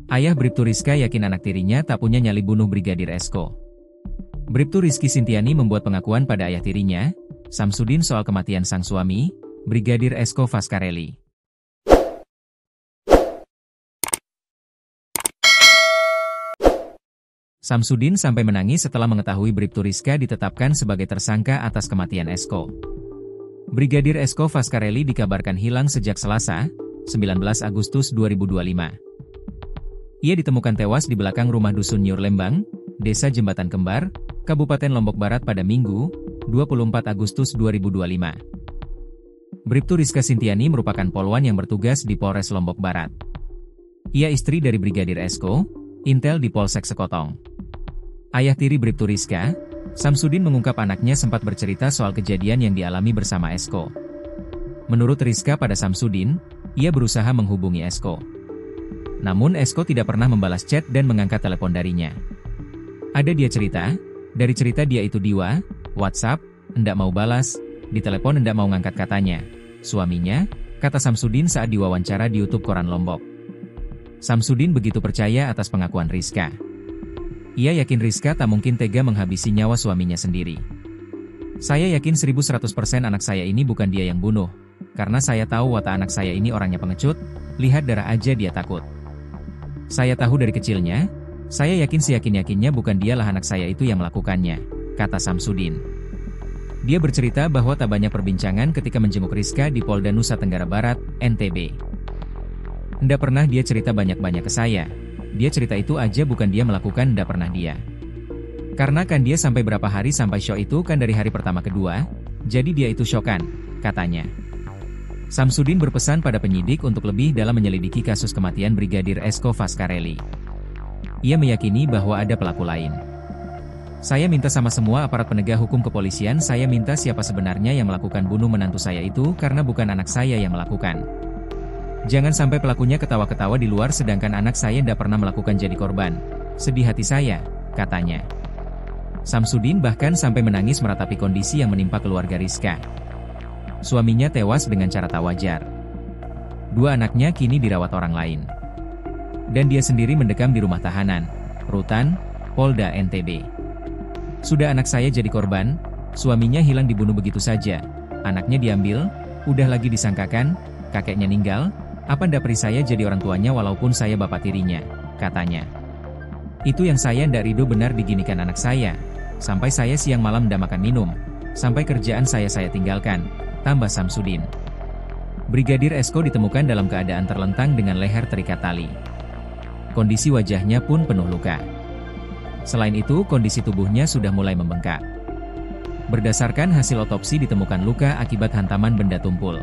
Ayah Bribtu Rizka yakin anak tirinya tak punya nyali bunuh Brigadir Esko. Bribtu Rizky Sintiani membuat pengakuan pada ayah tirinya, Samsudin soal kematian sang suami, Brigadir Esko Fascarelli. Samsudin sampai menangis setelah mengetahui Bribtu Rizka ditetapkan sebagai tersangka atas kematian Esko. Brigadir Esko Fascarelli dikabarkan hilang sejak Selasa, 19 Agustus 2025. Ia ditemukan tewas di belakang rumah dusun Nyur Lembang, Desa Jembatan Kembar, Kabupaten Lombok Barat pada Minggu, 24 Agustus 2025. Bribtu Rizka Sintiani merupakan polwan yang bertugas di Polres Lombok Barat. Ia istri dari Brigadir Esko, intel di Polsek Sekotong. Ayah tiri Bribtu Rizka, Samsudin mengungkap anaknya sempat bercerita soal kejadian yang dialami bersama Esko. Menurut Rizka pada Samsudin, ia berusaha menghubungi Esko. Namun Esko tidak pernah membalas chat dan mengangkat telepon darinya. Ada dia cerita, dari cerita dia itu diwa, WhatsApp, enggak mau balas, di telepon enggak mau ngangkat katanya. Suaminya, kata Samsudin saat diwawancara di YouTube Koran Lombok. Samsudin begitu percaya atas pengakuan Rizka. Ia yakin Rizka tak mungkin tega menghabisi nyawa suaminya sendiri. Saya yakin 1100% anak saya ini bukan dia yang bunuh. Karena saya tahu watak anak saya ini orangnya pengecut, lihat darah aja dia takut. Saya tahu dari kecilnya, saya yakin seyakin-yakinnya bukan dialah anak saya itu yang melakukannya, kata Samsudin. Dia bercerita bahwa tak banyak perbincangan ketika menjenguk Rizka di Polda Nusa Tenggara Barat, NTB. Nggak pernah dia cerita banyak-banyak ke saya. Dia cerita itu aja bukan dia melakukan, nggak pernah dia. Karena kan dia sampai berapa hari sampai show itu kan dari hari pertama kedua, jadi dia itu syokan, katanya. Samsudin berpesan pada penyidik untuk lebih dalam menyelidiki kasus kematian Brigadir Esko Fascarelli. Ia meyakini bahwa ada pelaku lain. Saya minta sama semua aparat penegak hukum kepolisian, saya minta siapa sebenarnya yang melakukan bunuh menantu saya itu karena bukan anak saya yang melakukan. Jangan sampai pelakunya ketawa-ketawa di luar sedangkan anak saya tidak pernah melakukan jadi korban. Sedih hati saya, katanya. Samsudin bahkan sampai menangis meratapi kondisi yang menimpa keluarga Rizka. Suaminya tewas dengan cara tak wajar. Dua anaknya kini dirawat orang lain. Dan dia sendiri mendekam di rumah tahanan, Rutan, Polda NTB. Sudah anak saya jadi korban, suaminya hilang dibunuh begitu saja. Anaknya diambil, udah lagi disangkakan, kakeknya ninggal, apa ndak perih saya jadi orang tuanya walaupun saya bapak tirinya, katanya. Itu yang saya ndak ridho benar diginikan anak saya. Sampai saya siang malam ndak makan minum. Sampai kerjaan saya tinggalkan, tambah Samsudin. Brigadir Esko ditemukan dalam keadaan terlentang dengan leher terikat tali. Kondisi wajahnya pun penuh luka. Selain itu, kondisi tubuhnya sudah mulai membengkak. Berdasarkan hasil otopsi ditemukan luka akibat hantaman benda tumpul.